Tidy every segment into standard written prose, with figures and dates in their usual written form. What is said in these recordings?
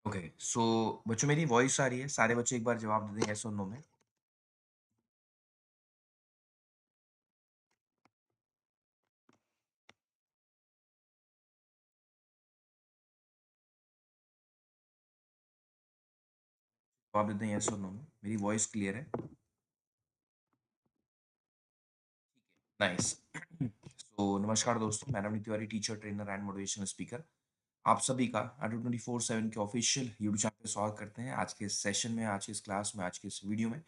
Okay so बच्चों मेरी voice आ रही है। सारे बच्चे एक बार जवाब दे दें यस और नो में। जवाब दे दें यस और नो में। मेरी वॉइस क्लियर है? नाइस। सो नमस्कार दोस्तों, मैं Navneet Tiwari, teacher trainer and motivational speaker. आप सभी का अडू 24/7 के ऑफिशियल यूट्यूब चैनल पे स्वागत करते हैं। आज के इस सेशन में, आज की इस क्लास में, आज की इस वीडियो में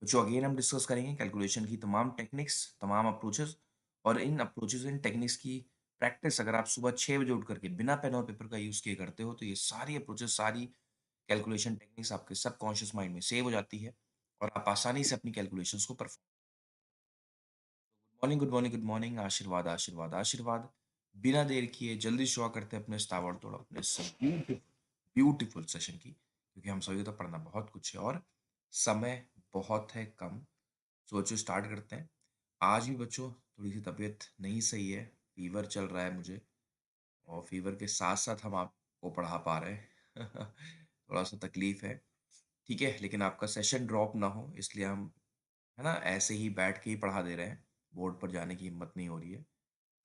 बच्चों अगेन हम डिस्कस करेंगे कैलकुलेशन की तमाम टेक्निक्स, तमाम अप्रोचेस। और इन अप्रोचेस इन टेक्निक्स की प्रैक्टिस अगर आप सुबह 6 बजे उठ करके बिना पेन और पेपर का यूज़ किए करते हो तो ये सारी अप्रोचेस, सारी कैलकुलेशन टेक्निक्स आपके सबकॉन्शियस माइंड में सेव हो जाती है और आप आसानी से अपनी कैलकुलेशंस को perform. Morning, good morning, good morning, आशीर्वाद, आशीर्वाद, आशीर्वाद। बिना देर किए जल्दी शुरू करते हैं अपने इस ताबड़तोड़, अपने ब्यूटीफुल सेशन की, क्योंकि हम सभी को तो पढ़ना बहुत कुछ है और समय बहुत है कम। तो बच्चों स्टार्ट करते हैं। आज भी बच्चों थोड़ी सी तबीयत नहीं सही है, फीवर चल रहा है मुझे, और फीवर के साथ साथ हम आपको पढ़ा पा रहे हैं। थोड़ा सा तकलीफ है, ठीक है, लेकिन आपका सेशन ड्रॉप ना हो इसलिए हम, है ना, ऐसे ही बैठ के ही पढ़ा दे रहे हैं। बोर्ड पर जाने की हिम्मत नहीं हो रही है,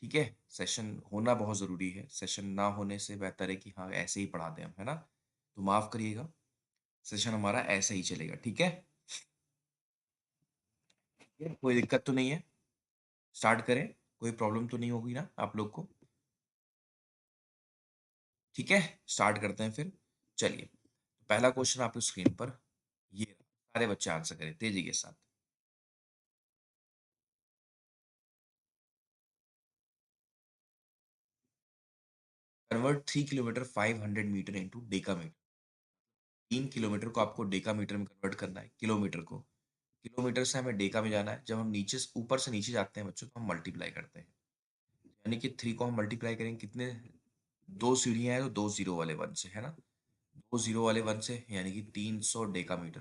ठीक है। सेशन होना बहुत ज़रूरी है, सेशन ना होने से बेहतर है कि हाँ ऐसे ही पढ़ा दें हम, है ना। तो माफ़ करिएगा, सेशन हमारा ऐसे ही चलेगा, ठीक है। कोई दिक्कत तो नहीं है? स्टार्ट करें? कोई प्रॉब्लम तो नहीं होगी ना आप लोग को? ठीक है, स्टार्ट करते हैं फिर। चलिए, पहला क्वेश्चन आपकी स्क्रीन पर ये रहा। सारे बच्चे आंसर करें तेजी के साथ। Convert 3 kilometre 500 metre into decametre. 3 kilometre को आपको डेकामीटर में कन्वर्ट करना है, किलोमीटर को। किलोमीटर से हमें डेका में जाना है। जब हम नीचे ऊपर से नीचे जाते हैं बच्चों तो हम मल्टीप्लाई करते हैं, यानी कि 3 को हम मल्टीप्लाई करेंगे कितने, दो सीढ़ियां हैं तो दो जीरो वाले वन से, है ना। दो जीरो वाले वन से यानी कि 300 डेका मीटर।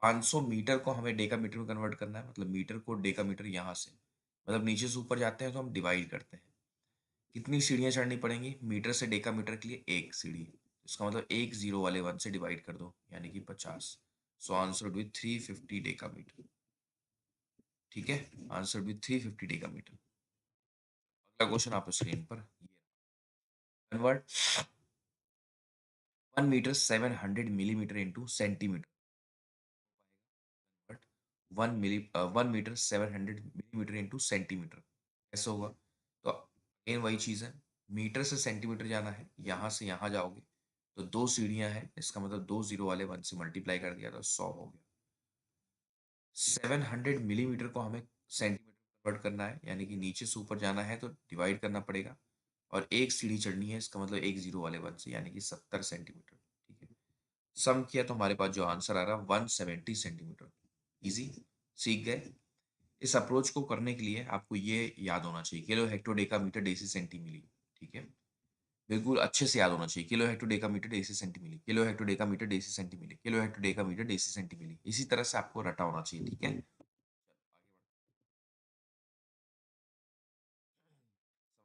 500 मीटर को हमें डेका मीटर में कन्वर्ट करना है, मतलब मीटर को डेका मीटर यहाँ से, मतलब नीचे से ऊपर जाते हैं तो हम डिवाइड करते हैं। कितनी सीढ़ियाँ चढ़नी पड़ेंगी मीटर से डेका मीटर के लिए? एक सीढ़ी। इसका मतलब एक जीरो वाले वन से डिवाइड कर दो यानी कि 50। So answer with 350 deca metre. ठीक है, आंसर विद 350 डेका मीटर। अगला क्वेश्चन आप स्क्रीन पर convert 1 metre 700 millimetre into centimetre. But 1 metre 700 millimetre into centimetre कैसे होगा? तो अगेन वही चीज़ है, मीटर से सेंटीमीटर जाना है, यहाँ से यहाँ जाओगे तो दो सीढ़ियाँ हैं, इसका मतलब दो जीरो वाले वन से मल्टीप्लाई कर दिया तो 100 हो गया। 700 मिलीमीटर को हमें सेंटीमीटर कन्वर्ट करना है, यानी कि नीचे से ऊपर जाना है तो डिवाइड करना पड़ेगा, और एक सीढ़ी चढ़नी है, इसका मतलब एक जीरो वाले वन से, यानी कि 70 सेंटीमीटर। ठीक है, सम किया तो हमारे पास जो आंसर आ रहा है 170 सेंटीमीटर। इजी, सीख गए। इस अप्रोच को करने के लिए आपको ये याद होना चाहिए, kilo hecto deca metre deci centi milli. ठीक है, बिल्कुल अच्छे से याद होना चाहिए, kilo hecto deca metre deci centi milli, kilo hecto deca metre deci centi milli, kilo hecto deca metre deci centi milli. इसी तरह से आपको रटा होना चाहिए, ठीक है।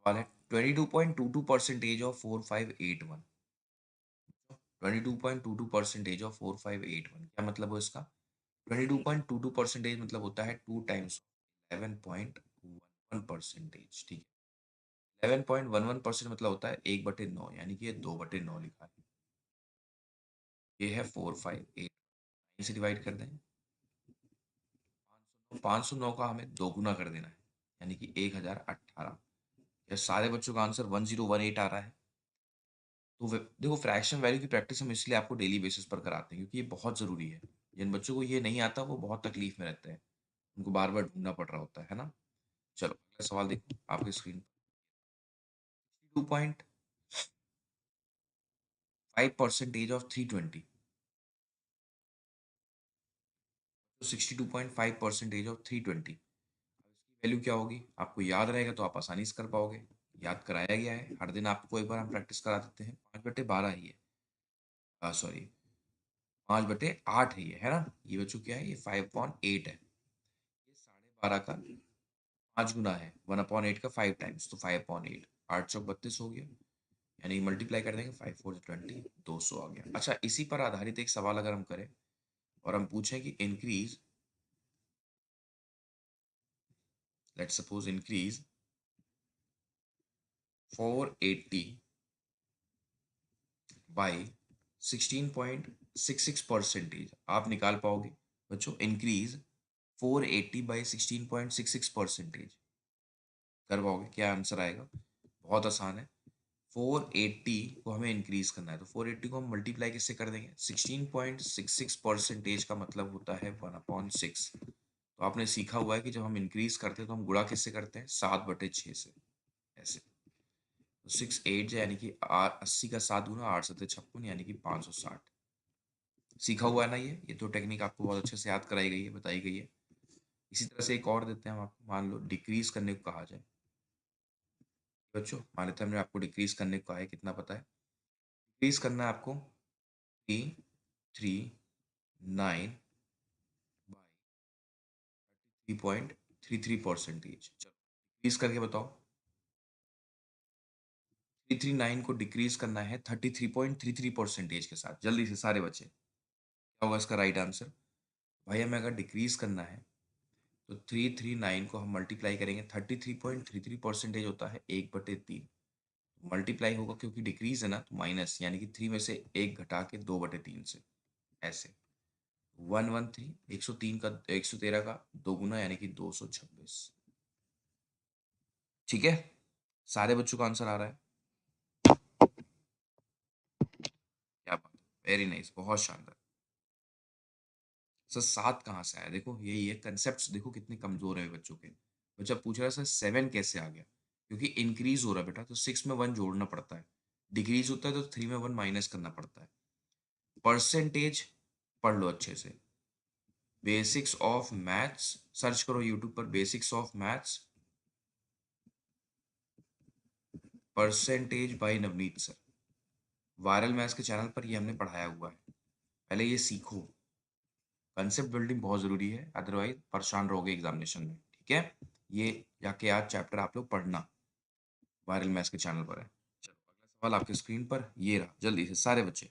सवाल है 22.22% ऑफ 4581। 22.22% ऑफ 4581 क्या मतलब हो इसका? 22.22% मतलब होता है 2 टाइम्स 11.11%। ठीक है, 11.11% मतलब होता है 1/9, यानी कि ये 2/9 लिखा है। ये है 458, इसे डिवाइड कर दें। 509 का हमें दो गुना कर देना है, यानी कि 1018। या सारे बच्चों का आंसर 1018 आ रहा है। तो देखो, फ्रैक्शन वैल्यू की प्रैक्टिस हम इसलिए आपको डेली बेसिस पर कराते हैं क्योंकि ये बहुत ज़रूरी है। जिन बच्चों को ये नहीं आता वो बहुत तकलीफ में रहते हैं, उनको बार बार ढूंढना पड़ रहा होता है ना। चलो अगला सवाल देखो आपकी स्क्रीन। 62.5% ऑफ 320। तो 62.5% ऑफ 320, इसकी वैल्यू क्या होगी? आपको याद रहेगा तो आप आसानी से कर पाओगे। याद कराया गया है, हर दिन आपको एक बार हम प्रैक्टिस करा देते हैं। 5/12 ही है, सॉरी 5/8 है ना। ये बच्चों क्या है, ये 5/8 है। ये 12.5 का 5 गुना है, 1/8 का 5 टाइम्स, तो 5/8, 8 चौक 32 हो गया। यानी मल्टीप्लाई कर देंगे 5 4 20, 200 आ गया। अच्छा, इसी पर आधारित एक सवाल अगर हम करें और हम पूछें कि increase, let's suppose increase 480 by 16.66 percentage, आप निकाल पाओगे बच्चों? इंक्रीज 480 बाई 16.66 परसेंटेज कर पाओगे? क्या आंसर आएगा? बहुत आसान है। 480 को हमें इंक्रीज करना है, तो 480 को हम मल्टीप्लाई किससे कर देंगे? 16.66 परसेंटेज का मतलब होता है 1/6। तो आपने सीखा हुआ है कि जब हम इंक्रीज करते हैं तो हम गुणा किससे करते हैं? 7/6 से, ऐसे। तो 6 8 यानी कि 80 का 7 गुना 8 7 56 यानी कि 560। सीखा हुआ है ना? ये तो टेक्निक आपको बहुत अच्छे से याद कराई गई है, बताई गई है। इसी तरह से एक और देते हैं हम आपको, मान लो डिक्रीज करने को कहा जाए। बच्चों मान लेते हैं हमने आपको डिक्रीज करने को कहा है, कितना पता है? डिक्रीज करना है आपको 339 बाई 3.33 परसेंटेज। चलो डिक्रीज करके बताओ। 339 को डिक्रीज करना है 33.33 परसेंटेज के साथ। जल्दी से सारे बच्चे, क्या होगा इसका राइट आंसर? भाई हमें अगर डिक्रीज करना है तो 339 को हम मल्टीप्लाई करेंगे, 33.33 परसेंटेज होता है 1/3, मल्टीप्लाई होगा क्योंकि डिक्रीज है ना, तो माइनस, यानी कि 3 में से 1 घटा के 2/3 से, ऐसे। 113, 103 का 113 का 2 गुना यानी कि 226। ठीक है, सारे बच्चों का आंसर आ रहा है? क्या बात है, वेरी नाइस, बहुत शानदार। सर 7 कहाँ से आया? देखो यही है, कंसेप्ट देखो कितने कमजोर है बच्चों के। बच्चा पूछ रहा है सर 7 कैसे आ गया? क्योंकि इंक्रीज हो रहा है बेटा, तो 6 में 1 जोड़ना पड़ता है। डिक्रीज होता है तो 3 में 1 माइनस करना पड़ता है। परसेंटेज पढ़ लो अच्छे से। बेसिक्स ऑफ मैथ्स सर्च करो यूट्यूब पर, basics of maths percentage by Navneet sir. Viral maths के चैनल पर ये हमने पढ़ाया हुआ है। पहले ये सीखो, कंसेप्ट बिल्डिंग बहुत जरूरी है, अदरवाइज परेशान रहोगे एग्जामिनेशन में। ठीक है, ये जाके आज चैप्टर आप लोग पढ़ना, वायरल मैथ्स के चैनल पर है। चलो अगला सवाल आपके स्क्रीन पर ये रहा, जल्दी से सारे बच्चे।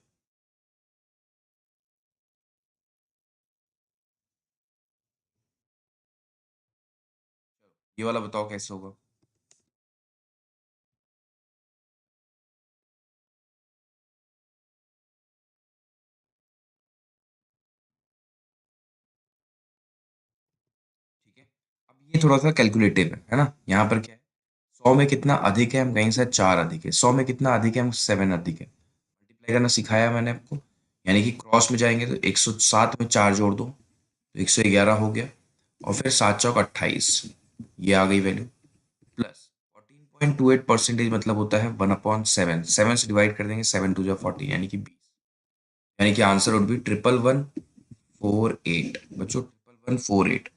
ये वाला बताओ कैसे होगा? ठीक है, अब ये थोड़ा सा कैलकुलेटिव है ना? यहाँ पर क्या है, 100 में कितना अधिक है, हम कहीं से 4 अधिक है, 100 में कितना अधिक है, हम 7 अधिक है। मल्टीप्लाई करना सिखाया मैंने आपको, यानी कि क्रॉस में जाएंगे तो 107 में 4 जोड़ दो तो 111 हो गया, और फिर 7 चौक 28, ये आ गई वैल्यू। प्लस 14.28 परसेंटेज मतलब होता है 1/7, 7 से डिवाइड कर देंगे, 7 2 14 यानी कि 20, यानी कि आंसर वुड बी 11,148। बच्चों 11,148,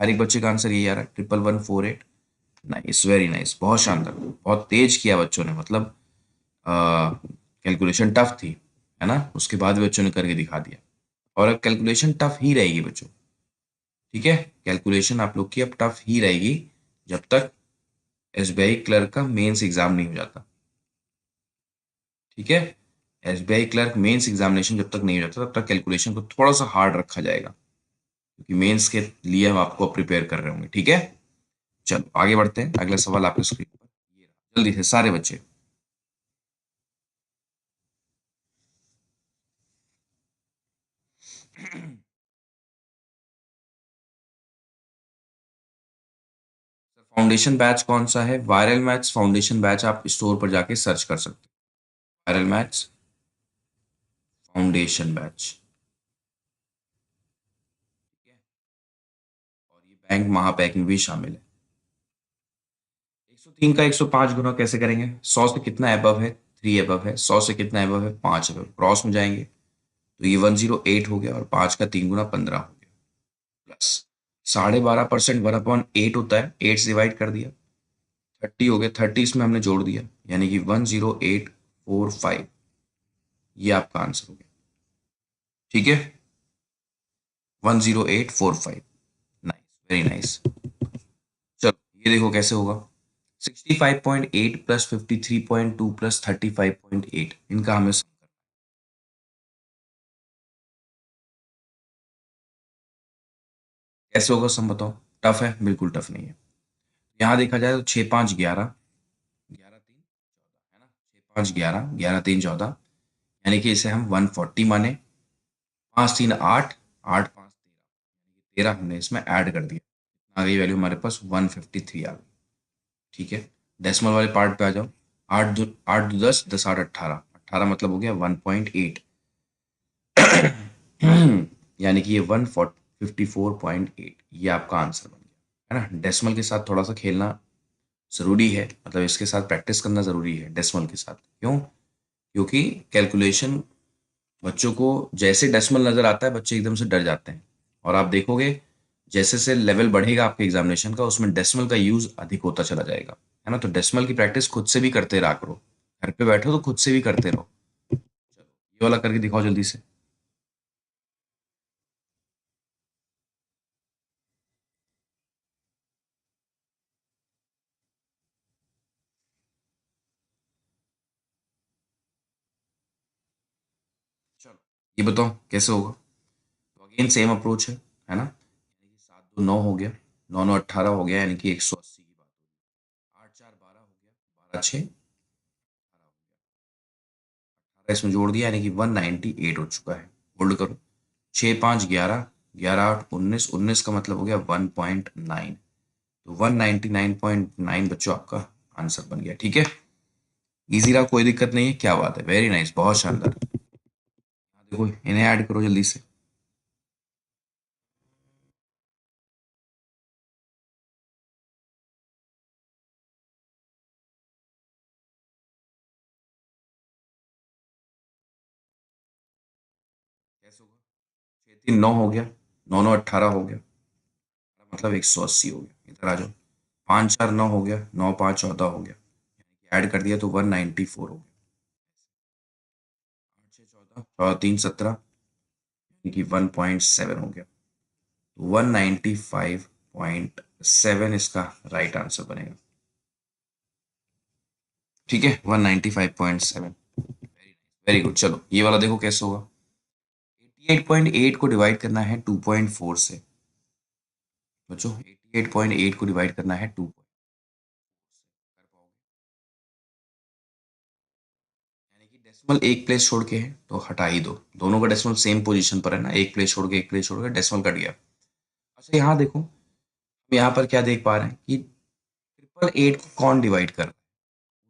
हर एक बच्चे का आंसर यही आ रहा है, 11,148। नाइस, वेरी नाइस, बहुत शानदार, बहुत तेज किया बच्चों ने, मतलब कैलकुलेशन टफ थी, है ना? उसके बाद भी बच्चों ने करके दिखा दिया। और अब कैलकुलेशन टफ ही रहेगी बच्चों, ठीक है? कैलकुलेशन आप लोग की अब टफ ही रहेगी जब तक एसबीआई क्लर्क का मेंस एग्जाम नहीं हो जाता। ठीक है, एसबीआई क्लर्क मेंस एग्जामिनेशन जब तक नहीं हो जाता तब तक कैलकुलेशन को थोड़ा सा हार्ड रखा जाएगा, क्योंकि मेंस के लिए हम आपको प्रिपेयर कर रहे होंगे। ठीक है, चलो आगे बढ़ते हैं, अगला सवाल आपके स्क्रीन पर ये रहा। जल्दी से सारे बच्चे। फाउंडेशन बैच कौन सा है? वायरल मैथ्स फाउंडेशन बैच, आप स्टोर पर जाके सर्च कर सकते हो, वायरल मैथ्स फाउंडेशन बैच। ठीक है, और ये बैंक महापैक में भी शामिल है। 103 का 105 गुना कैसे करेंगे? 100 से कितना एबव है? 3 एबव है। 100 से कितना एबव है? 5 एबव। क्रॉस में जाएंगे तो ये 108 हो गया, और 5 का 3 गुना 15 हो गया, प्लस 12.5% 1/8 होता है, 8 से डिवाइड कर दिया, 30 हो गया, 30 इसमें हमने जोड़ दिया, यानी कि 10845, ये आपका आंसर हो गया। ठीक है, 10845। Nice, very nice. चलो ये देखो कैसे होगा। 65.8 प्लस 53.2 प्लस 35.8, इनका हमें sum करना है। कैसे होगा सम बताओ? टफ है? बिल्कुल टफ नहीं है। यहाँ देखा जाए तो 6 5 11, 11 3 14 है ना, 6 5 11, 11 3 14, यानी कि इसे हम 140 माने। 5 3 8, 8 5 13, 13 हमने इसमें ऐड कर दिया, आ गई वैल्यू हमारे पास 153 आ गई। ठीक है, डेसिमल वाले पार्ट पे आ जाओ। 8 2 10, 10 8 18, 18 मतलब हो गया 1.8, यानी कि ये 154.8, ये आपका आंसर बन गया है ना। डेसिमल के साथ थोड़ा सा खेलना ज़रूरी है, मतलब इसके साथ प्रैक्टिस करना ज़रूरी है डेसिमल के साथ। क्यों? क्योंकि कैलकुलेशन, बच्चों को जैसे डेसिमल नज़र आता है बच्चे एकदम से डर जाते हैं, और आप देखोगे जैसे से लेवल बढ़ेगा आपके एग्जामिनेशन का, उसमें डेसिमल का यूज़ अधिक होता चला जाएगा, है ना। तो डेसिमल की प्रैक्टिस खुद से भी करते रहा करो, घर पे बैठो तो खुद से भी करते रहो। चलो ये वाला करके दिखाओ जल्दी से। चलो ये बताओ कैसे होगा। तो अगेन सेम अप्रोच है ना। यानी कि 7 2 9 हो गया, 9 9 18 हो गया, यानी कि 180 की बात होगी। 8 4 12 हो गया, 12 6 18 हो गया, 18 इसमें जोड़ दिया, यानी कि 198 हो चुका है। होल्ड करो। 6 5 11, 11 8 19, 19 का मतलब हो गया 1.9, तो 199.9 बच्चों आपका आंसर बन गया। ठीक है, इजी रहा, कोई दिक्कत नहीं है, क्या बात है, वेरी नाइस, बहुत शानदार। यहाँ देखो इन्हें ऐड करो जल्दी से। कैसे होगा? 6 3 9 हो गया, 9 9 18 हो गया, मतलब 180 हो गया। इधर आ जाओ। 5 4 9 हो गया, 9 5 14 हो गया, ऐड कर दिया तो 194 हो गया। 8 6 14, 14 3 17, यानी कि 1.7 हो गया। 195.7 इसका राइट आंसर बनेगा। ठीक है, 195.7। Very good. चलो ये वाला देखो कैसे होगा। 88.8 को डिवाइड करना है 2.4 से। बच्चों 88.8 को डिवाइड करना है 2 कर पाओगे? यानी कि डेसिमल एक प्लेस छोड़ के है तो हटा ही दो, दोनों का डेसिमल सेम पोजीशन पर है ना, एक प्लेस छोड़ के एक प्लेस छोड़ के डेसिमल कट गया। अच्छा यहाँ देखो, हम यहाँ पर क्या देख पा रहे हैं कि 888 को कौन डिवाइड कर रहा है,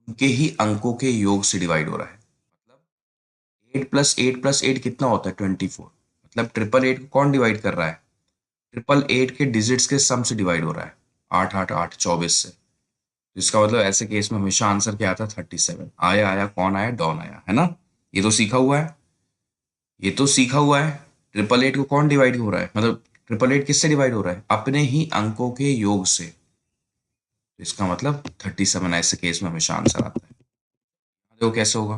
उनके ही अंकों के योग से डिवाइड हो रहा है। मतलब 8 + 8 + 8 कितना होता है? 24। मतलब 888 को कौन डिवाइड कर रहा है? 888 के डिजिट्स के सम से डिवाइड हो रहा है। 8 8 8 24 से। तो इसका मतलब ऐसे केस में हमेशा आंसर क्या आता है? 37। आया आया कौन आया? डॉन आया, है ना। ये तो सीखा हुआ है, ये तो सीखा हुआ है। 888 को कौन डिवाइड हो रहा है, मतलब 888 किससे डिवाइड हो रहा है? अपने ही अंकों के योग से। तो इसका मतलब 37 ऐसे केस में हमेशा आंसर आता है। देखो कैसे होगा,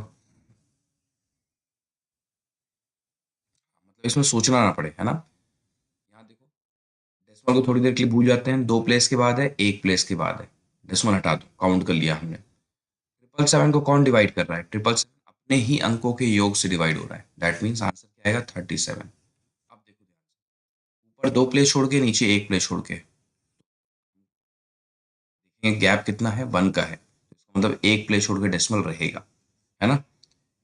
मतलब इसमें सोचना ना पड़े, है ना। यहाँ देखो, डेसिमल को थोड़ी देर के लिए भूल जाते हैं, 2 प्लेस के बाद है, एक प्लेस के बाद है, डेसिमल हटा दो, काउंट कर लिया हमने। 777 को कौन डिवाइड कर रहा है? 777 अपने ही अंकों के योग से डिवाइड हो रहा है, दैट मीन्स आंसर क्या आएगा? 37। अब देखो ध्यान से, ऊपर 2 प्लेस छोड़ के, नीचे एक प्लेस छोड़ के, गैप कितना है? 1 का है, इसका मतलब एक प्लेस छोड़ के डेसिमल रहेगा, है ना।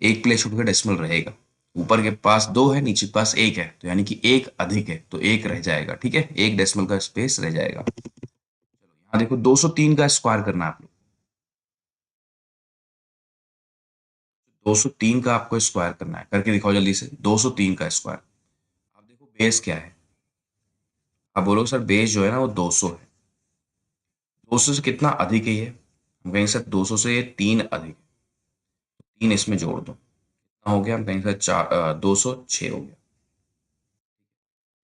एक प्लेस छोड़ के डेसिमल रहेगा। ऊपर के पास 2 है, नीचे के पास एक है, तो यानी कि एक अधिक है, तो एक रह जाएगा। ठीक है, एक डेसिमल का स्पेस रह जाएगा। यहाँ देखो 203 का स्क्वायर करना है आप लोग। 203 का आपको स्क्वायर करना है, करके दिखाओ जल्दी से। 203 का स्क्वायर। अब देखो बेस क्या है, आप बोलो सर बेस जो है ना वो 200 है। 200 से कितना अधिक है ये? हम कहेंगे सर 200 से ये 3 अधिक है, 3 इसमें जोड़ दो, कितना हो गया? हम कहेंगे सर 206 हो गया।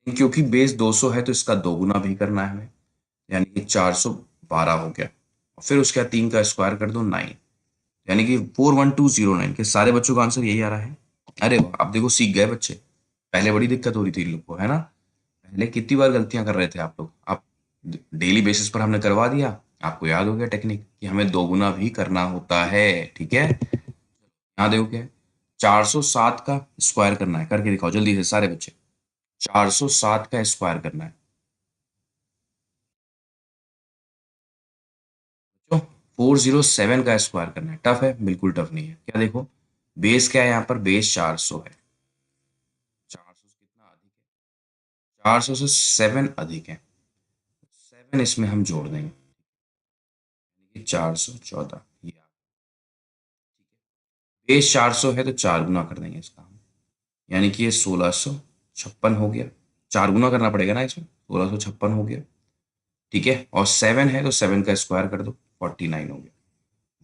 क्योंकि बेस 200 है तो इसका दोगुना भी करना है हमें, यानी कि 412 हो गया। और फिर उसके बाद 3 का स्क्वायर कर दो, 9, यानी कि 41209 के सारे बच्चों का आंसर यही आ रहा है। अरे वाह, अब देखो सीख गए बच्चे। पहले बड़ी दिक्कत हो रही थी इन लोग को, है ना। पहले कितनी बार गलतियां कर रहे थे आप लोग, आप डेली बेसिस पर हमने करवा दिया, आपको याद हो गया टेक्निक कि हमें दोगुना भी करना होता है। ठीक है, यहाँ देखो क्या है, 407 का स्क्वायर करना है, करके दिखाओ जल्दी से सारे बच्चे। 407 का स्क्वायर करना है। तो 407 का स्क्वायर करना है, टफ है? बिल्कुल टफ नहीं है। क्या देखो, बेस क्या है यहाँ पर, बेस 400 है। 400 से कितना अधिक है, 400 से 7 अधिक है, 7 इसमें हम जोड़ देंगे, 414 ये। बेस 400 है तो 4 गुना कर देंगे इसका हम, यानी कि ये 1656 हो गया। 4 गुना करना पड़ेगा ना इसमें, 1656 हो गया। ठीक है, और 7 है तो 7 का स्क्वायर कर दो, 49 हो गया।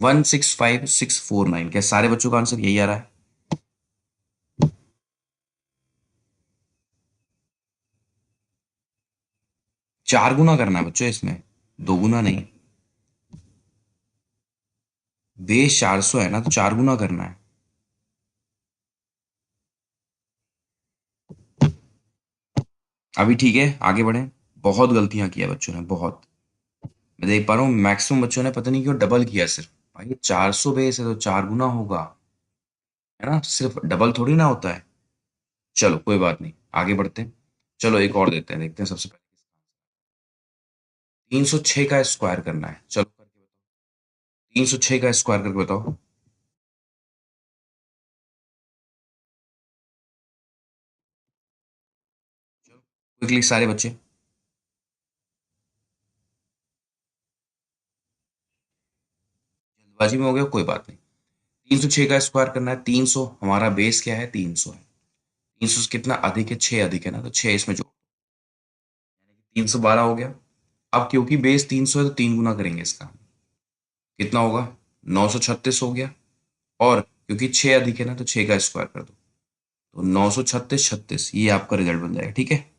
165649, क्या सारे बच्चों का आंसर यही आ रहा है? 4 गुना करना है बच्चों इसमें, 2 गुना नहीं। बेस 400 है ना, तो 4 गुना करना है। अभी ठीक है, आगे बढ़े। बहुत गलतियां किया बच्चों ने, बहुत। मैं देख पा रहा हूँ मैक्सिमम बच्चों ने पता नहीं क्यों डबल किया सिर्फ। भाई 400 बेस है तो 4 गुना होगा, है ना? सिर्फ डबल थोड़ी ना होता है। चलो कोई बात नहीं, आगे बढ़ते हैं। चलो एक और देते हैं, देखते हैं सबसे पहले। 306 का स्क्वायर करना है, चलो करके बताओ। 306 का स्क्वायर करके बताओ। चलो क्विकली सारे बच्चे। जल्दबाजी में हो गया, कोई बात नहीं। 306 का स्क्वायर करना है, 300 हमारा बेस क्या है, 300 है। 300 से कितना अधिक है, 6 अधिक है ना, तो 6 इसमें जोड़, 312 हो गया। अब क्योंकि बेस 300 है तो 3 गुना करेंगे इसका, कितना होगा, 936 हो गया। और क्योंकि 6 अधिक है ना, तो 6 का स्क्वायर कर दो, तो 936 36, ये आपका रिजल्ट बन जाएगा। ठीक है,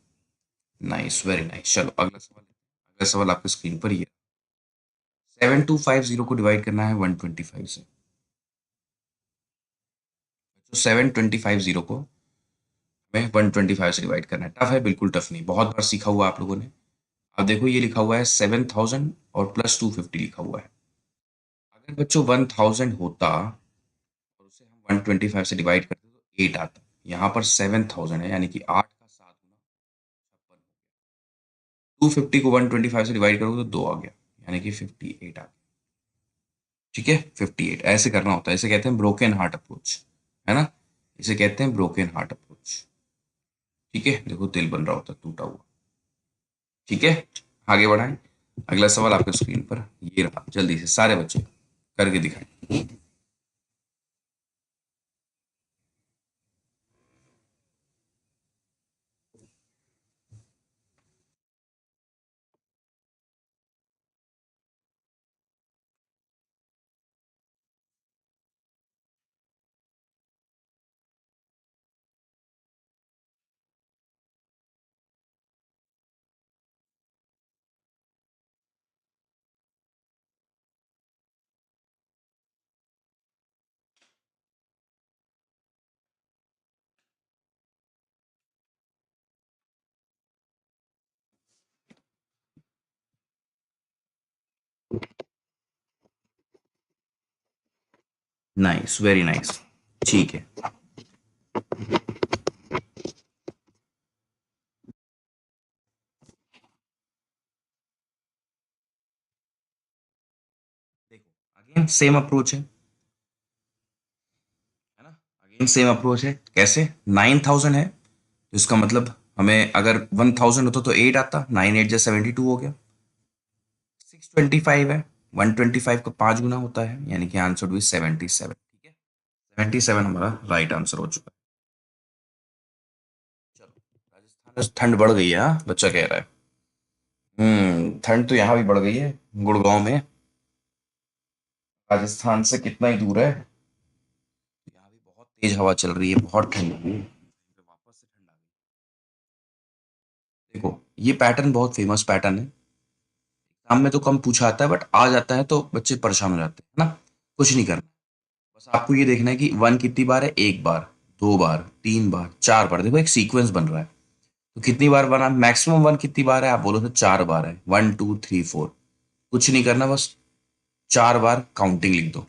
नाइस, वेरी नाइस। चलो अगला सवाल, अगला सवाल आपकी स्क्रीन पर ही है। 7250 को डिवाइड करना है 125 से। तो 725 को हमें 125 से डिवाइड करना है। टफ है? बिल्कुल टफ नहीं, बहुत बार सीखा हुआ आप लोगों ने। अब देखो ये लिखा हुआ है 7000 और प्लस 250 लिखा हुआ है। अगर बच्चों 1000 होता और उसे हम 125 से डिवाइड करते तो 8 आता। यहाँ पर 7000 है, यानी कि 8 का 7 गुना 56 हो गया। 250 को 125 से डिवाइड करोगे तो 2 आ गया, यानी कि 58 आ गया। ठीक है, 58 ऐसे करना होता है, इसे कहते हैं ब्रोकन हार्ट अप्रोच, है ना? इसे कहते हैं ब्रोकन हार्ट अप्रोच। ठीक है, देखो दिल बन रहा होता है टूटा हुआ। ठीक है, आगे बढ़ाएं। अगला सवाल आपके स्क्रीन पर ये रहा, जल्दी से सारे बच्चे करके दिखाएं। Nice, very nice. ठीक है, देखो अगेन सेम अप्रोच है ना? अगेन सेम अप्रोच है, कैसे? 9000 है तो इसका मतलब हमें अगर 1000 होता तो 8 आता, 9 8 जा 72 हो गया। 625 है, 125 का 5 गुना होता है, यानी कि आंसर भी 77। ठीक है, 77 हमारा राइट आंसर हो चुका है। चलो, राजस्थान में ठंड बढ़ गई है, हाँ बच्चा कह रहा है। ठंड तो यहाँ भी बढ़ गई है, गुड़गांव में। राजस्थान से कितना ही दूर है, यहाँ भी बहुत तेज हवा चल रही है, बहुत ठंड है। वापस से ठंड आ गई। देखो ये पैटर्न बहुत फेमस पैटर्न है, एग्जाम में तो कम पूछा आता है, बट आ जाता है तो बच्चे परेशान हो जाते हैं ना। कुछ नहीं करना, बस आपको ये देखना है कि वन कितनी बार है, एक बार, 2 बार, 3 बार, 4 बार। देखो एक सीक्वेंस बन रहा है, तो कितनी बार बना, मैक्सिमम वन कितनी बार है, आप बोलो तो 4 बार है, 1 2 3 4। कुछ नहीं करना, बस 4 बार काउंटिंग लिख दो।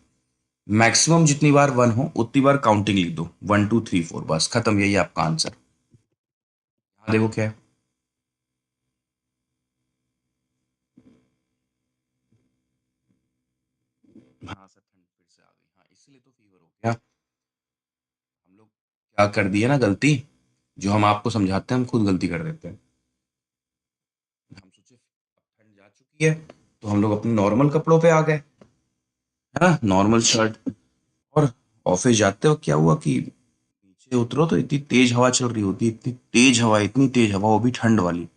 मैक्सिमम जितनी बार वन हो उतनी बार काउंटिंग लिख दो, 1 2 3 4, बस खत्म, यही आपका आंसर। यहाँ देखो क्या है। हाँ सर, ठंड फिर से आ गई, हाँ इसलिए तो फीवर हो गया। हम लोग क्या कर दिए ना गलती, जो हम आपको समझाते हैं हम खुद गलती कर देते हैं। हम सोचे अब ठंड जा चुकी है तो हम लोग अपने नॉर्मल कपड़ों पे आ गए, है ना, नॉर्मल शर्ट। और ऑफिस जाते हो क्या हुआ कि नीचे उतरो तो इतनी तेज हवा चल रही होती है, इतनी तेज हवा, इतनी तेज हवा, वो भी ठंड वाली।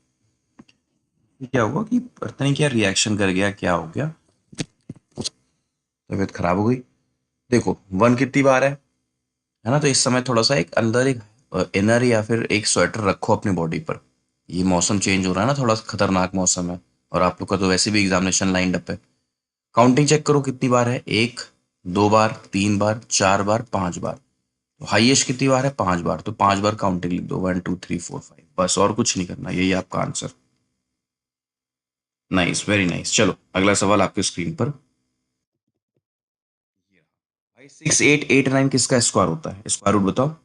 फिर क्या हुआ कि पता नहीं क्या रिएक्शन कर गया, क्या हो गया, तबीयत खराब हो गई। देखो वन कितनी बार है ना, तो इस समय थोड़ा सा एक अंदर एक इनर या फिर एक स्वेटर रखो अपनी बॉडी पर। ये मौसम चेंज हो रहा है ना, थोड़ा सा खतरनाक मौसम है, और आप लोग का तो वैसे भी एग्जामिनेशन लाइंड अप है। काउंटिंग चेक करो कितनी बार है, 1 2 बार, 3 बार, 4 बार, 5 बार। तो हाईएस्ट कितनी बार है, 5 बार, तो 5 बार काउंटिंग लिख दो, 1 2 3 4 5, बस और कुछ नहीं करना, यही आपका आंसर। Nice, very nice. चलो अगला सवाल आपके स्क्रीन पर। भाई 6889 किसका स्क्वायर होता है, स्क्वायर रूट बताओ।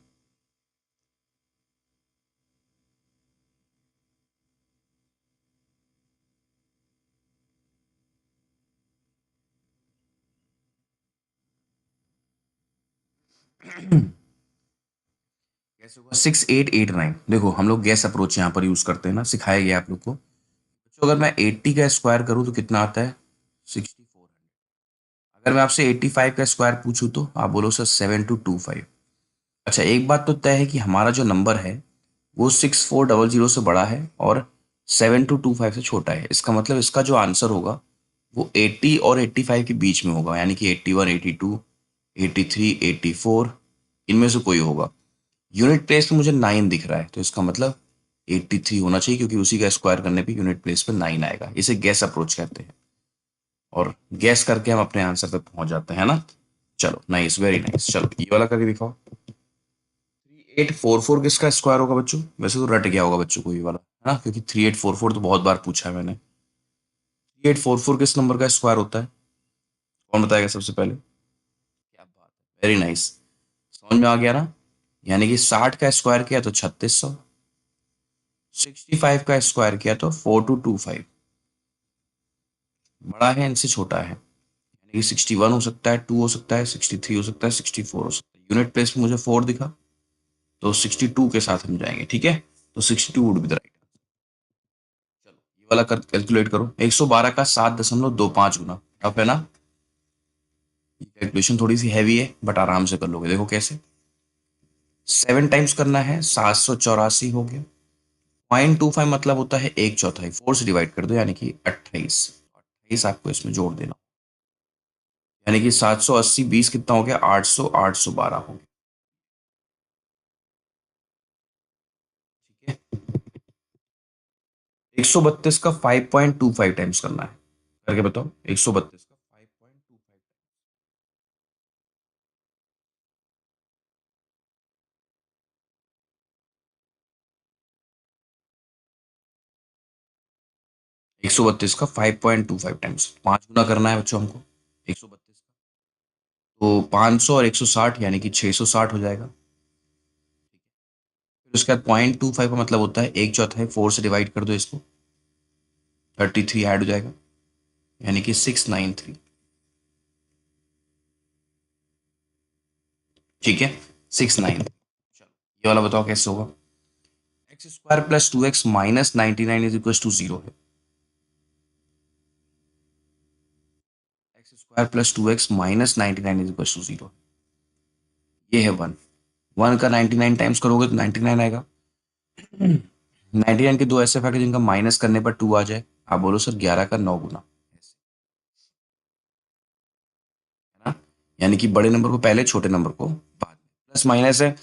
कैसे होगा 6889, देखो हम लोग गैस अप्रोच यहाँ पर यूज करते हैं ना, सिखाया गया आप लोग को। तो अगर मैं 80 का स्क्वायर करूँ तो कितना आता है, 64। अगर मैं आपसे 85 का स्क्वायर पूछूं तो आप बोलो सर 7225। अच्छा एक बात तो तय है कि हमारा जो नंबर है वो 6400 से बड़ा है और 7225 से छोटा है। इसका मतलब इसका जो आंसर होगा वो 80 और 85 के बीच में होगा, यानी कि 81, 82, 83, 84, इनमें से कोई होगा। यूनिट प्लेस पे मुझे 9 दिख रहा है, तो इसका मतलब 83 होना चाहिए, क्योंकि उसी का स्क्वायर करने पे यूनिट प्लेस पे 9 आएगा। इसे गैस अप्रोच कहते हैं, और गैस करके हम अपने आंसर तक पहुंच जाते हैं ना। चलो नाइस, वेरी नाइस। चलो ये वाला करके दिखाओ। 3844 किसका स्क्वायर होगा बच्चों, वैसे तो रट गया होगा बच्चों को ये वाला, है ना, क्योंकि 3844 तो बहुत बार पूछा है मैंने। 3844 किस नंबर का स्क्वायर होता है, कौन बताएगा सबसे पहले। क्या बात है, वेरी नाइस। समझ में आ गया ना, यानी कि 60 का स्क्वायर किया तो 3600, 65 का स्क्वायर किया तो 4225। बड़ा है इनसे छोटा है, यानी कि 61 हो सकता है, 2 हो सकता है, 63 हो सकता है, 64 हो सकता है। यूनिट प्लेस में मुझे 4 दिखा, तो 62 के साथ हम जाएंगे, ठीक है। तो 62 वुड बी द राइट। चलो ये वाला कर कैलकुलेट करो, 112 का 7.25 गुना, टफ है ना। कैलकुलेशन थोड़ी सी हैवी है बट आराम से कर लोगे, देखो कैसे। 7 टाइम्स करना है, 784 हो गया। 0.25 मतलब होता है 1/4, 4 से डिवाइड कर दो, यानी कि 28। 28 आपको इसमें जोड़ देना, यानी कि 780, 20 कितना हो गया, 800, 812 हो गया, ठीक है। 132 का 5.25 टाइम्स करना है, करके बताओ 132 का 5.25। 132 का 5.25 टाइम्स 5 गुना करना है बच्चों हमको 132 का। तो 500 और 160 यानी कि 660 हो जाएगा। फिर उसके बाद 0.25 का मतलब होता है 1/4, 4 से डिवाइड कर दो इसको, 33 ऐड हो जाएगा, यानी कि 693, ठीक है, 69। चलो ये वाला बताओ कैसे होगा। X square plus 2x minus 99 is equal to 0 है। X square plus 2x minus 99 is equal to 0, ये है वन। वन का 99 टाइम्स करोगे तो 99 आएगा। 99 के दो ऐसे फैक्टर जिनका माइनस करने पर 2 आ जाए, आप बोलो सर 11 का 9 गुना, है ना, यानी कि बड़े नंबर को पहले, छोटे नंबर को बाद में। प्लस माइनस है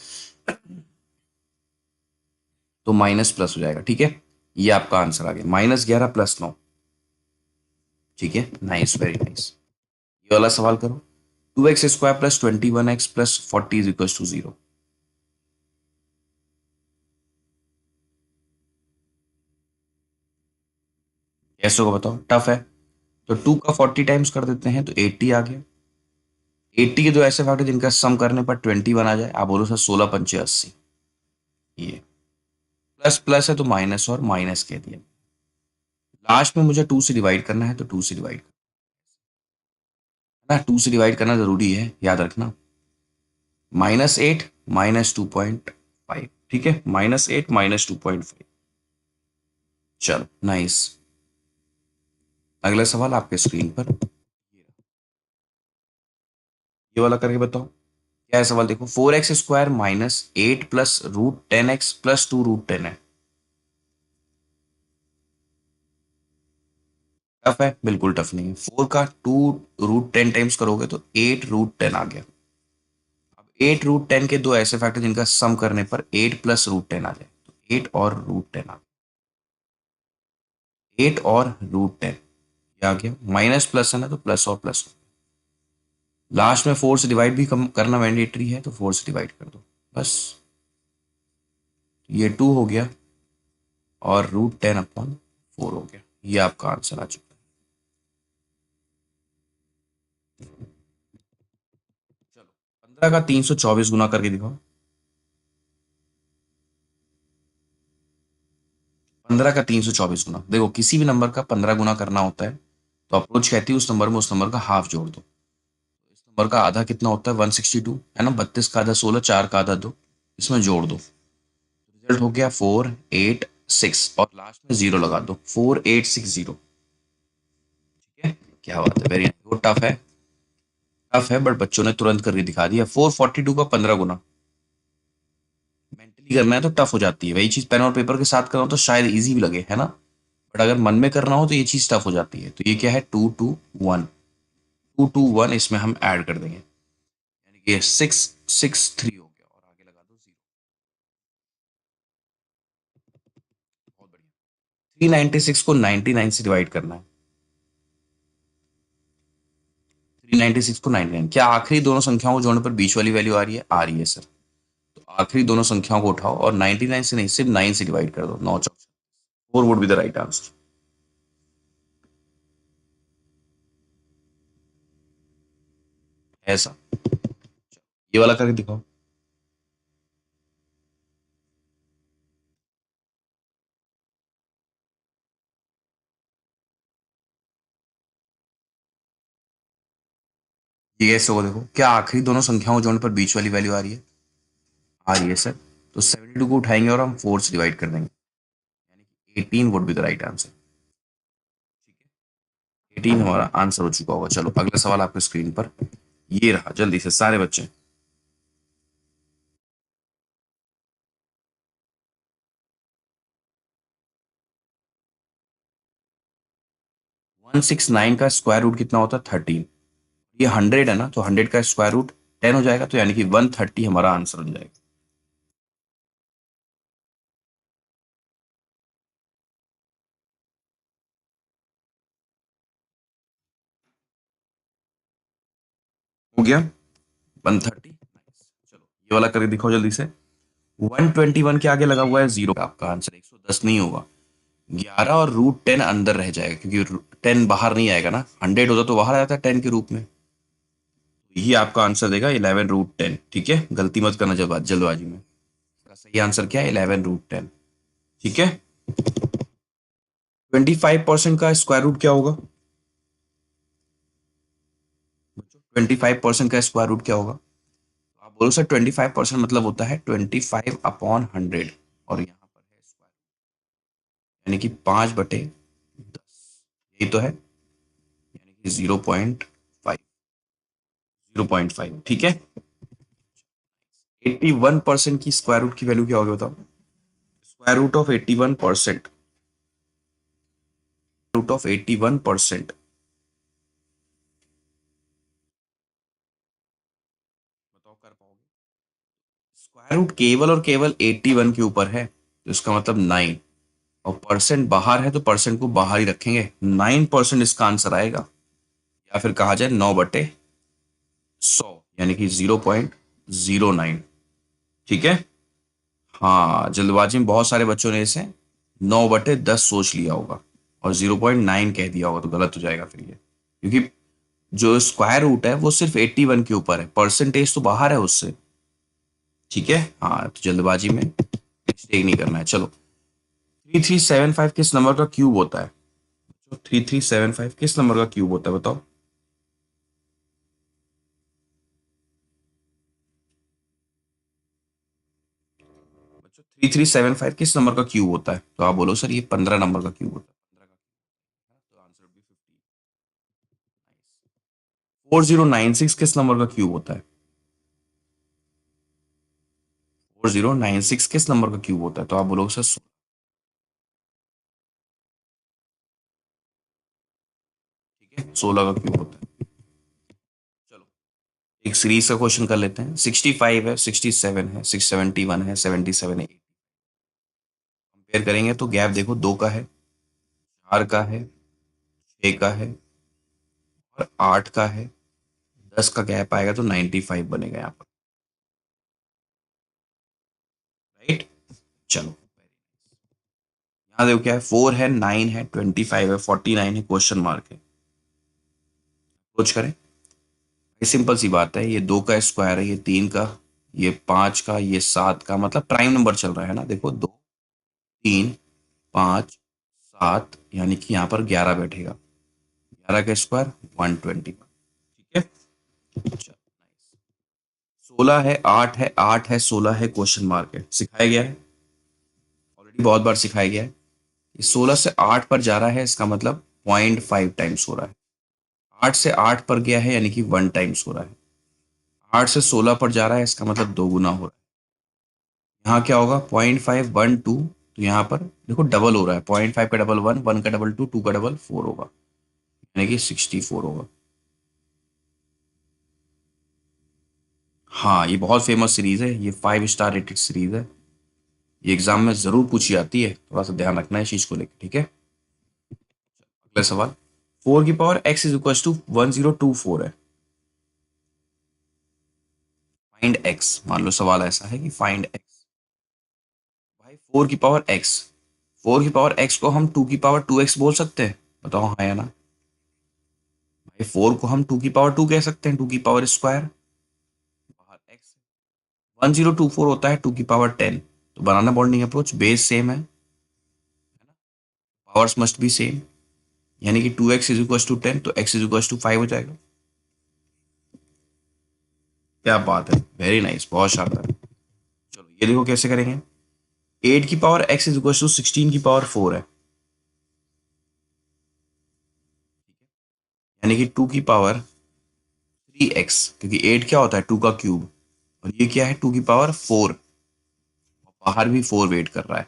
तो माइनस प्लस हो जाएगा, ठीक है। ये आपका आंसर आ गया, -11 + 9, ठीक है, नाइस, वेरी नाइस। ये वाला सवाल करो। 2x² plus 21x plus 40 is equal to 0, कैसे होगा बताओ, टफ है। तो 2 का 40 टाइम्स कर देते हैं तो 80 आ गया। 80 के दो ऐसे फैक्टर जिनका सम करने पर 21 आ जाए। आप बोलो सर 16 पंचे 80। ये प्लस प्लस है तो माइनस और माइनस कह दिया। लास्ट में मुझे 2 से डिवाइड करना है तो 2 से डिवाइड करना, 2 से डिवाइड करना जरूरी है, याद रखना। -8 -2.5, ठीक है, -8 -2.5। चलो नाइस। अगला सवाल आपके स्क्रीन पर, ये वाला करके बताओ क्या है सवाल। देखो 4x² -8 प्लस √10x प्लस 2 √10 है। टफ है? बिल्कुल टफ नहीं है। 4 का 2 √10 टाइम्स करोगे तो 8 √10 आ गया। अब 8 √10 के दो ऐसे फैक्टर जिनका सम करने पर 8 प्लस √10 आ जाए तो 8 और √10 आ गया। 8 और √10 आ गया। माइनस प्लस है ना तो प्लस और प्लस। लास्ट में 4 से डिवाइड भी कम करना मैंडेटरी है तो 4 से डिवाइड कर दो बस। ये 2 हो गया और √10/4 हो गया। ये आपका आंसर आ चुका है। चलो 15 का 324 गुना करके दिखाओ। 15 का 324 गुना, देखो किसी भी नंबर का 15 गुना करना होता है तो अप्रोच कहती है उस नंबर में उस नंबर का हाफ जोड़ दो। इस नंबर का आधा कितना होता है? 162 है ना। 32 का आधा 16, 4 का आधा 2, इसमें जोड़ दो। रिजल्ट हो गया 486 और लास्ट में जीरो लगा दो, 4860। ठीक है, क्या बात है, वेरी। वो टफ है, टफ है, बट बच्चों ने तुरंत करके दिखा दिया। 442 का 15 गुना मेंटली करना है तो टफ हो जाती है। वही चीज पेन और पेपर के साथ करो तो शायद इजी भी लगे, है ना। बट अगर मन में करना हो तो ये चीज टफ हो जाती है। तो ये क्या है? 221, 221 इसमें हम ऐड कर देंगे, यानी कि 663 हो गया और आगे लगा दो जीरो। बहुत बढ़िया। 396 को 99 से डिवाइड करना है। 396 को 99, क्या आखिरी दोनों संख्याओं को जोड़ने पर बीच वाली वैल्यू आ रही है? आ रही है सर। तो आखिरी दोनों संख्याओं को उठाओ और 99 से नहीं, सिर्फ 9 से डिवाइड कर दो। 9 चौक 4 would be the right answer. ऐसा ये वाला करके दिखाओ। ये कैसे होगा? देखो क्या आखिरी दोनों संख्याओं को जोड़ने पर बीच वाली वैल्यू आ रही है? आ रही है सर। तो 72 को उठाएंगे और हम 4 से डिवाइड कर देंगे, यानी कि 18 would be the right answer. 18 हमारा आंसर हो चुका होगा। चलो अगला सवाल आपके स्क्रीन पर ये रहा, जल्दी से सारे बच्चे। 169 का स्क्वायर रूट कितना होता है? 13। ये 100 है ना, तो 100 का स्क्वायर रूट 10 हो जाएगा, तो यानी कि 130 हमारा आंसर हो जाएगा। हो गया 130। चलो ये वाला करके दिखाओ जल्दी से। 121 के आगे लगा हुआ है जीरो, आपका आंसर 110 नहीं होगा। 11 और √10 अंदर रह जाएगा क्योंकि 10 बाहर नहीं आएगा ना। 100 होता तो बाहर आ जाता 10 के रूप में। यही आपका आंसर देगा 11 √10। ठीक है, गलती मत करना जब जल्दबाजी में। इसका सही आंसर क्या है? 11 √10। ठीक है। 25% का स्क्वायर रूट क्या होगा? 25% का स्क्वायर रूट क्या होगा? आप बोलो सर 25% मतलब होता है 25/100, और यहाँ पर है स्क्वायर, यानी कि 5/10। यही तो है, यानी कि 0.5, 0.5। ठीक है। 81% की स्क्वायर रूट की वैल्यू क्या होगी बताओ? Square root of 81%, root of 81%, बताओ कर पाओगे? स्क्वायर रूट केवल और केवल 81 के ऊपर है तो इसका मतलब 9, और परसेंट बाहर है तो परसेंट को बाहर ही रखेंगे। 9% इसका आंसर आएगा, या फिर कहा जाए 9/100, यानी कि 0.09। ठीक है। हाँ, जल्दबाजी में बहुत सारे बच्चों ने इसे 9/10 सोच लिया होगा। और 0.9 कह दिया होगा तो गलत हो जाएगा फिर ये, क्योंकि जो स्क्वायर रूट है वो सिर्फ 81 के ऊपर है, परसेंटेज तो बाहर है उससे। ठीक है, हाँ तो जल्दबाजी में मिस्टेक नहीं करना है। चलो, 3375 किस नंबर का क्यूब होता है? तो 3375 किस नंबर का क्यूब होता है बताओ? बच्चों 3375 किस नंबर का क्यूब होता है? तो आप बोलो सर ये 15 नंबर का क्यूब होता है। 15 का, तो आंसर भी 50। 4096 किस नंबर का क्यूब होता है? 4096 किस नंबर का क्यूब होता है? तो आप बोलोगे सर 16 का क्यूब होता है। चलो, एक सीरीज का क्वेश्चन कर लेते हैं। 65 है, 67 है, 671 है, 77 है। कंपेयर करेंगे तो गैप देखो, 2 का है, 4 का है, 6 का है और 8 का है। 10 का गैप आएगा तो 95 बनेगा यहाँ पर। राइट, चलो यहाँ देखो क्या है, 4 है, 9 है, 25 है, 49 है, क्वेश्चन मार्क है। सोच करें, ये सिंपल सी बात है, ये 2 का स्क्वायर है, ये 3 का, ये 5 का, ये 7 का, मतलब प्राइम नंबर चल रहा है ना। देखो 2, 3, 5, 7, यानी कि यहाँ पर 11 बैठेगा। 11 का स्क्वायर 120। ठीक है, 16 है, 8 है, 8 है, 16 है, क्वेश्चन मार्क है। सिखाया गया है ऑलरेडी, बहुत बार सिखाया गया है। ये 16 से 8 पर जा रहा है, इसका मतलब 0.5 टाइम्स हो रहा है। 8 से 8 पर गया है यानी कि 1 टाइम्स हो रहा है। 8 से 16 पर जा रहा है, इसका मतलब 2 गुना हो रहा है। यहाँ क्या होगा, 0.5, 1, 2, तो यहाँ पर देखो डबल हो रहा है। 0.5 का डबल 1, 1 का डबल 2, 2 का डबल 4 होगा, यानी कि 64 होगा। हाँ, ये बहुत फेमस सीरीज है, ये 5 स्टार रेटेड सीरीज है। ये एग्जाम में जरूर पूछी जाती है, थोड़ा सा ध्यान रखना है इस चीज को लेकर। ठीक है, अगला सवाल, 4 की power x is equal to 1024 है। Find x। मान लो सवाल ऐसा है कि फाइंड x। भाई 4 की पावर x, 4 की पावर x को हम 2 की पावर 2x बोल सकते हैं? बताओ हाँ या ना। भाई 4 को हम 2 की पावर 2 कह सकते हैं, 2 की पावर स्क्वायर। बाहर x 1024 होता है 2 की पावर 10। तो बनाना बॉन्डिंग अप्रोच, बेस सेम है, पावर्स मस्ट बी सेम, यानी कि 2x इज इक्वल टू 10, तो x इज इक्वल टू 5 हो जाएगा। क्या बात है, वेरी नाइस, बहुत शानदार। चलो ये देखो कैसे करेंगे। 8 की power x is equal to 16 की पावर 4 है, यानी कि 2 की पावर 3x, क्योंकि 8 क्या होता है 2 का क्यूब, और ये क्या है 2 की पावर 4, बाहर भी 4 वेट कर रहा है,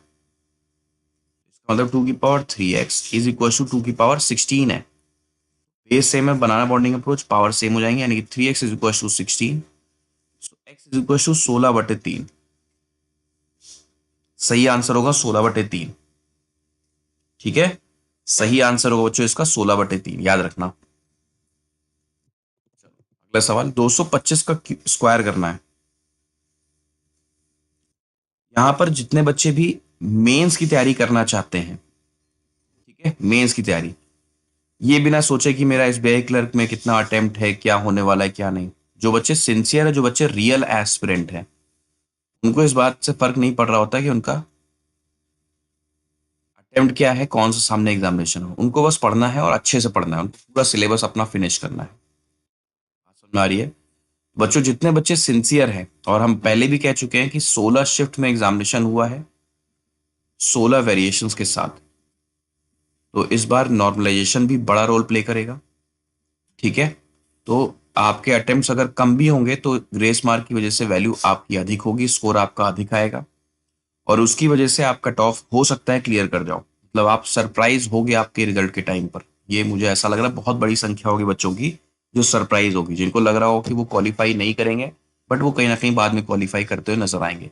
इसका मतलब 2 की power 3x is equal to 2 की पावर 16 है। बेस सेम है, बनाना बॉन्डिंग अप्रोच, पावर सेम हो जाएंगे, यानी कि 3x is equal to 16, x is equal to 16/3। सही आंसर होगा 16/3। ठीक है, सही आंसर होगा बच्चों इसका 16/3, याद रखना। अगला सवाल, 225 का स्क्वायर करना है। यहां पर जितने बच्चे भी मेंस की तैयारी करना चाहते हैं, ठीक है, मेंस की तैयारी, ये बिना सोचे कि मेरा एसबीआई क्लर्क में कितना अटेम्प्ट है, क्या होने वाला है क्या नहीं, जो बच्चे सिंसियर है, जो बच्चे रियल एस्पिरेंट हैं, उनको इस बात से फर्क नहीं पड़ रहा होता कि उनका अटेम्प्ट क्या है, कौन सा सामने एग्जामिनेशन हो, उनको बस पढ़ना है और अच्छे से पढ़ना है, उनको पूरा सिलेबस अपना फिनिश करना है। बात समझ में आ रही है? बच्चों जितने बच्चे सिंसियर हैं, और हम पहले भी कह चुके हैं कि 16 शिफ्ट में एग्जामिनेशन हुआ है, 16 वेरिएशंस के साथ, तो इस बार नॉर्मलाइजेशन भी बड़ा रोल प्ले करेगा। ठीक है, तो आपके अटेम्प्ट्स अगर कम भी होंगे तो ग्रेस मार्क की वजह से वैल्यू आपकी अधिक होगी, स्कोर आपका अधिक आएगा, और उसकी वजह से आप कट ऑफ हो सकता है क्लियर कर जाओ, मतलब आप सरप्राइज होगे आपके रिजल्ट के टाइम पर। ये मुझे ऐसा लग रहा है बहुत बड़ी संख्या होगी बच्चों की जो सरप्राइज होगी, जिनको लग रहा हो कि वो क्वालिफाई नहीं करेंगे, बट वो कहीं ना कहीं बाद में क्वालिफाई करते हुए नजर आएंगे।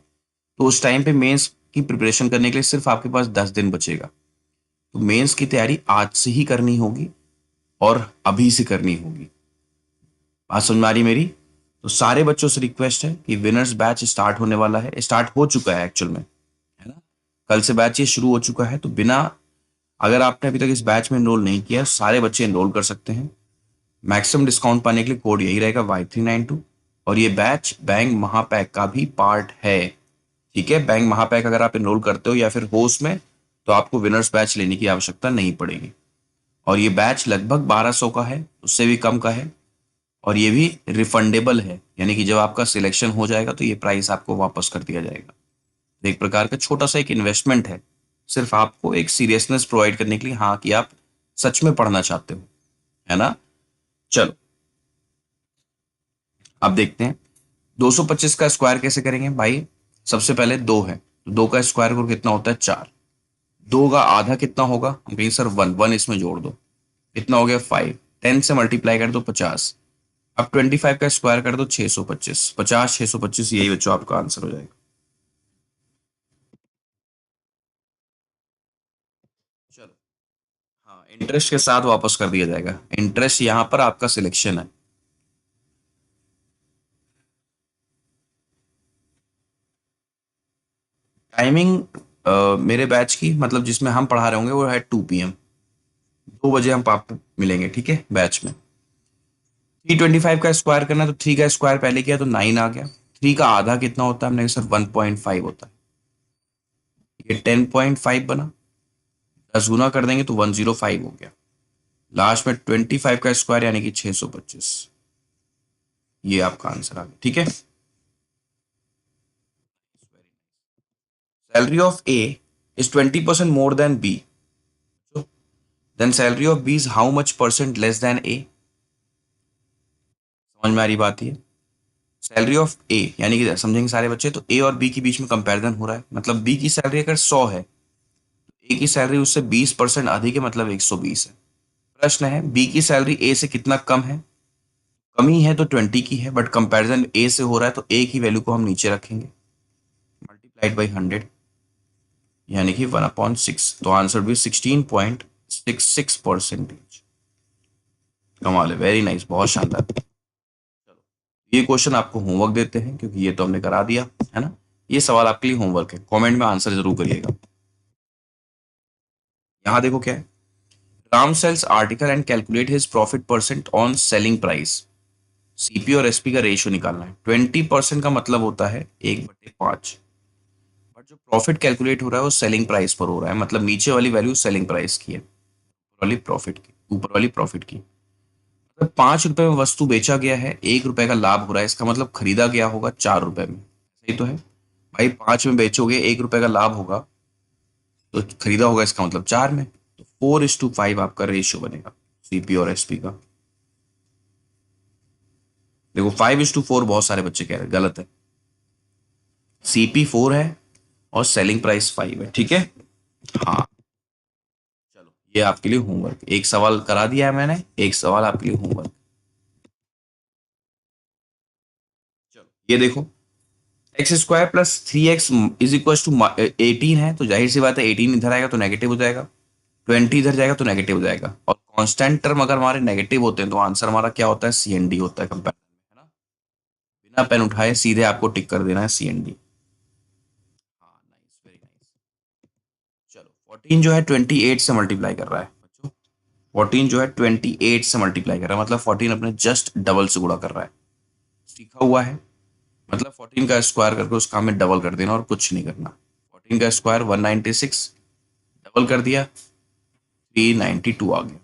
तो उस टाइम पे मेंस की प्रिपरेशन करने के लिए सिर्फ आपके पास 10 दिन बचेगा। तो मेंस की तैयारी आज से ही करनी होगी और अभी से करनी होगी। बात समझ में आ रही मेरी? तो सारे बच्चों से रिक्वेस्ट है कि विनर्स बैच स्टार्ट होने वाला है, स्टार्ट हो चुका है एक्चुअल में, है ना। कल से बैच ये शुरू हो चुका है, तो बिना अगर आपने अभी तक इस बैच में एनरोल नहीं किया, सारे बच्चे एनरोल कर सकते हैं। मैक्सिमम डिस्काउंट पाने के लिए कोड यही रहेगा Y392। और ये बैच बैंक महापैक का भी पार्ट है। ठीक है, बैंक महापैक अगर आप एनरोल करते हो या फिर हो उसमें, तो आपको विनर्स बैच लेने की आवश्यकता नहीं पड़ेगी। और ये बैच लगभग 1200 का है, उससे भी कम का है। और ये भी रिफंडेबल है, यानी कि जब आपका सिलेक्शन हो जाएगा तो ये प्राइस आपको वापस कर दिया जाएगा। तो एक प्रकार का छोटा सा एक इन्वेस्टमेंट है, सिर्फ आपको एक सीरियसनेस प्रोवाइड करने के लिए, हाँ, कि आप सच में पढ़ना चाहते हो, है ना। चलो अब देखते हैं 225 का स्क्वायर कैसे करेंगे भाई। सबसे पहले 2 है तो 2 का स्क्वायर करो कितना होता है 4। 2 का आधा कितना होगा, हम कहेंगे सर 1, 1 इसमें जोड़ दो, कितना हो गया 5। 10 से मल्टीप्लाई कर दो 50। अब 25 का स्क्वायर कर दो 625। 50 625, यही बच्चों आपका आंसर हो जाएगा। चलो, हाँ, इंटरेस्ट के साथ वापस कर दिया जाएगा। इंटरेस्ट यहाँ पर आपका सिलेक्शन है। टाइमिंग मेरे बैच की, मतलब जिसमें हम पढ़ा रहे होंगे, वो है 2 PM। 2 बजे हम पाप मिलेंगे, ठीक है, बैच में। 325 का स्क्वायर करना है तो 3 का स्क्वायर पहले किया तो 9 आ गया। 3 का आधा कितना होता है, हमने कहा सर 1.5 होता है। ये 10.5 बना, 10 गुना कर देंगे तो 105 हो गया। लास्ट में 25 का स्क्वायर यानी कि 625। ये आपका आंसर आ गया, ठीक है। Salary of A is 20% more than B, then salary of B is how much percent less than A. समझ में आ रही बात ये। सैलरी ऑफ ए यानी कि समझेंगे सारे बच्चे, तो ए और बी के बीच में कंपैरिजन हो रहा है। मतलब बी की सैलरी अगर 100 है, ए की सैलरी उससे 20% अधिक है, मतलब 120 है। प्रश्न है बी की सैलरी ए से कितना कम है। कमी है तो 20 की है, बट कंपैरिजन ए से हो रहा है तो ए की वैल्यू को हम नीचे रखेंगे, मल्टीप्लाइड बाई 100, यानी कि 1/6। तो आंसर भी 16.66%। कमाल है, वेरी नाइस, बहुत शानदार। ये क्वेश्चन आपको होमवर्क देते हैं, क्योंकि ये तो हमने करा दिया है ना। ये सवाल आपके लिए होमवर्क है, कमेंट में आंसर जरूर करिएगा। यहां देखो क्या है। Ram sells article and calculate his profit percent on selling price. CP और एसपी का रेशियो निकालना है। 20% का मतलब होता है 1/5। बट जो प्रॉफिट कैलकुलेट हो रहा है वो सेलिंग प्राइस पर हो रहा है, मतलब नीचे वाली वैल्यू सेलिंग प्राइस की है, ऊपर वाली प्रॉफिट की, ऊपर वाली प्रॉफिट की। मतलब 5 रुपए में वस्तु बेचा गया है, 1 रुपए का लाभ हो रहा है, इसका मतलब खरीदा गया होगा 4 रुपए में। सही तो है भाई, 5 में बेचोगे 1 रुपए का लाभ होगा, तो खरीदा होगा इसका मतलब 4 में। तो 4:5 आपका रेशियो बनेगा सीपी और एसपी का। देखो 5:4 बहुत सारे बच्चे कह रहे हैं, गलत है। सीपी 4 है और सेलिंग प्राइस 5 है, ठीक है। हाँ, चलो ये आपके लिए होमवर्क, एक सवाल करा दिया है मैंने, एक सवाल आपके लिए होमवर्क। चलो ये देखो, x² + 3x is equal to 18 है, तो जाहिर सी बात है 18 इधर आएगा तो नेगेटिव हो जाएगा, 20 इधर जाएगा तो नेगेटिव हो जाएगा। और कांस्टेंट टर्म अगर हमारे नेगेटिव होते हैं तो आंसर हमारा क्या होता है, सीएनडी होता है कंपैरिजन में, है ना। बिना पेन उठाए सीधे आपको टिक कर देना है सीएनडी। हाँ, नाइस, वेरी नाइस। चलो 14 जो है 28 से मल्टीप्लाई कर रहा है बच्चों। 14 जो है 28 से मल्टीप्लाई कर रहा है, मतलब 14 अपने जस्ट डबल से गुणा कर रहा है। सीखा हुआ है, मतलब 14 का स्क्वायर करके उसका हमें डबल कर देना और कुछ नहीं करना। 14 का स्क्वायर 196, डबल कर दिया 392 आ गया।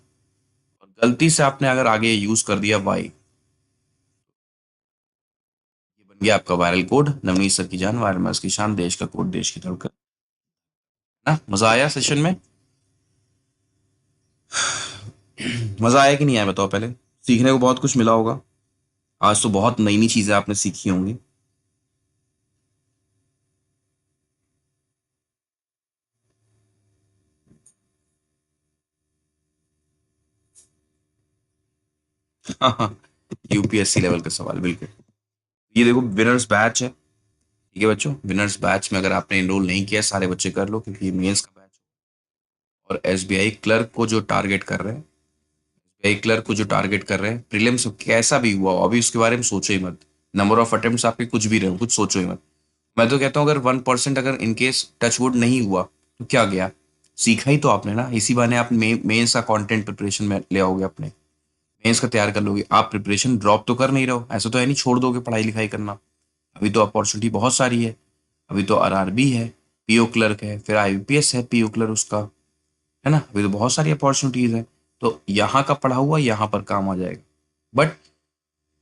और गलती से आपने अगर आगे यूज कर दिया वाई, ये बन गया आपका वायरल कोड। नवनीत सर की जान, वायरल की शान, देश का कोड, देश की धड़कन। ना मजा आया सेशन में? मजा आया कि नहीं आया बताओ पहले। सीखने को बहुत कुछ मिला होगा, आज तो बहुत नई नई चीजें आपने सीखी होंगी। यूपीएससी लेवल का सवाल बिल्कुल। ये देखो विनर्स बैच है, ठीक है बच्चों। विनर्स बैच में अगर आपने इनरोल नहीं किया, सारे बच्चे कर लो, क्योंकि ये मेंस का बैच है। और एसबीआई क्लर्क को जो टारगेट कर रहे हैं, एसबीआई क्लर्क को जो टारगेट कर रहे हैं, प्रीलिम्स कैसा भी हुआ हो, अभी उसके बारे में सोचो ही मत। नंबर ऑफ अटेम्प्ट्स आपके कुछ भी रहे हो, कुछ सोचो ही मत। मैं तो कहता हूँ अगर 1% अगर इनकेस टचवुड नहीं हुआ तो क्या गया, सीखा ही तो आपने ना, इसी बहाने आप मेंस का कंटेंट प्रिपरेशन में ले आओगे, अपने मेंस का तैयार कर लोगे। आप प्रिपरेशन ड्रॉप तो कर नहीं रहे हो, ऐसा तो है नहीं छोड़ दोगे पढ़ाई लिखाई करना। अभी तो अपॉर्चुनिटी बहुत सारी है। अभी तो आरआरबी है, पीओ क्लर्क है, फिर आईबीपीएस है पीओ क्लर्क उसका, है ना। अभी तो बहुत सारी अपॉर्चुनिटीज है। तो यहाँ का पढ़ा हुआ यहाँ पर काम आ जाएगा। बट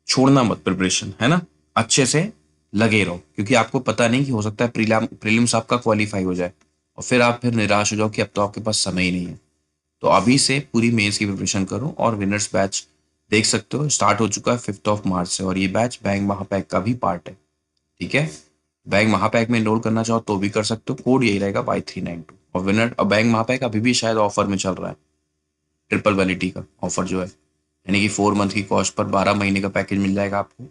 छोड़ना मत प्रिपरेशन, है ना। अच्छे से लगे रहो, क्योंकि आपको पता नहीं कि हो सकता है प्रीलिम्स आपका क्वालिफाई हो जाए और फिर आप फिर निराश हो जाओ कि अब तो आपके पास समय ही नहीं है। तो अभी से पूरी मेंस की प्रिपरेशन करो। और विनर्स बैच देख सकते हो स्टार्ट हो चुका है 5 मार्च से, और ये बैच बैंक महापैक का भी पार्ट है। ठीक है, बैंक महापैक में एनरोल करना चाहो तो भी कर सकते हो, कोड यही रहेगा Y392। और विनर, और बैंक महापैक अभी भी शायद ऑफर में चल रहा है, ट्रिपल वैलिडिटी का ऑफर जो है, यानी कि 4 मंथ की कॉस्ट पर 12 महीने का पैकेज मिल जाएगा आपको,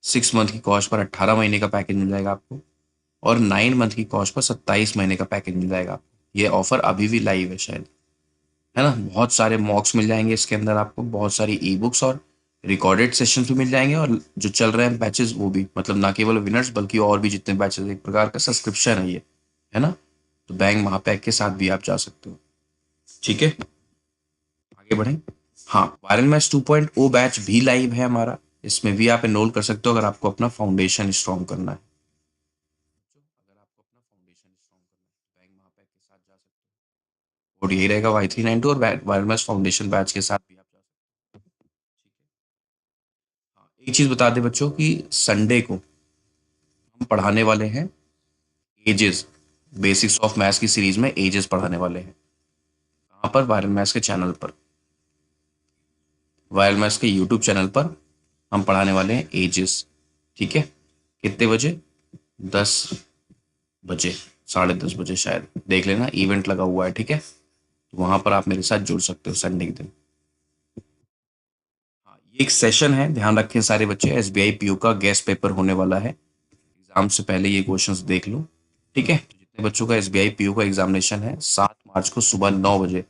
6 मंथ की कॉस्ट पर 18 महीने का पैकेज मिल जाएगा आपको, और 9 मंथ की कॉस्ट पर 27 महीने का पैकेज मिल जाएगा आपको। ये ऑफर अभी भी लाइव है शायद, है ना। बहुत सारे मॉक्स मिल जाएंगे इसके अंदर आपको, बहुत सारी ई बुक्स और रिकॉर्डेड सेशंस भी मिल जाएंगे, और जो चल रहे हैं बैचेस वो भी, मतलब ना केवल विनर्स बल्कि और भी जितने बैचेस, एक प्रकार का सब्सक्रिप्शन है ये, है ना। तो बैंक महापैक के साथ भी आप जा सकते हो। ठीक है, आगे बढ़ें। हाँ, वायरल मैथ्स 2.0 बैच भी लाइव है हमारा, इसमें भी आप एनरोल कर सकते हो अगर आपको अपना फाउंडेशन स्ट्रॉन्ग करना है। अगर आपको अपना फाउंडेशन स्ट्रॉन्ग करना है तो बैंक महापैक के साथ जा सकते हो, और यही रहेगा Y392, और वायरल मैथ्स फाउंडेशन बैच के साथ भी आप जा सकते हो। ठीक है। हाँ, एक चीज बता दें बच्चों कि संडे को हम पढ़ाने वाले हैं एजेस, बेसिक्स ऑफ मैथ्स की सीरीज में एजेस पढ़ाने वाले हैं। कहाँ पर? वायरल मैथ्स के चैनल पर, वायरल मैथ्स के यूट्यूब चैनल पर हम पढ़ाने वाले हैं एजेस। ठीक है, कितने बजे? 10 बजे, 10:30 बजे शायद, देख लेना इवेंट लगा हुआ है। ठीक है, तो वहां पर आप मेरे साथ जुड़ सकते हो संडे के दिन। हाँ, ये एक सेशन है, ध्यान रखें सारे बच्चे, एसबीआई पीओ का गेस्ट पेपर होने वाला है। एग्जाम से पहले ये क्वेश्चंस देख लो। ठीक है, तो जितने बच्चों का एसबीआई पीओ का एग्जामिनेशन है 7 मार्च को सुबह 9 बजे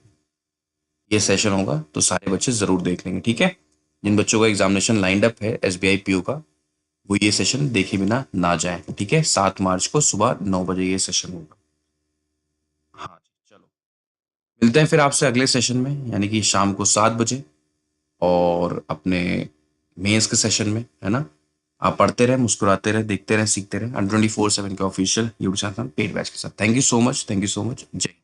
ये सेशन होगा, तो सारे बच्चे जरूर देख लेंगे। ठीक है, जिन बच्चों का एग्जामिनेशन लाइंड अप है एसबीआई पीओ का, वो ये सेशन देखे बिना ना जाए। ठीक है, 7 मार्च को सुबह 9 बजे ये सेशन होगा। हाँ जी, चलो मिलते हैं फिर आपसे अगले सेशन में, यानी कि शाम को 7 बजे, और अपने मेंस के सेशन में, है ना। आप पढ़ते रहे, मुस्कुराते रहे, देखते रहे, सीखते रहे। 24/7 के official YouTube channel paid batch के साथ। Thank you so much, thank you so much, जय हिंद।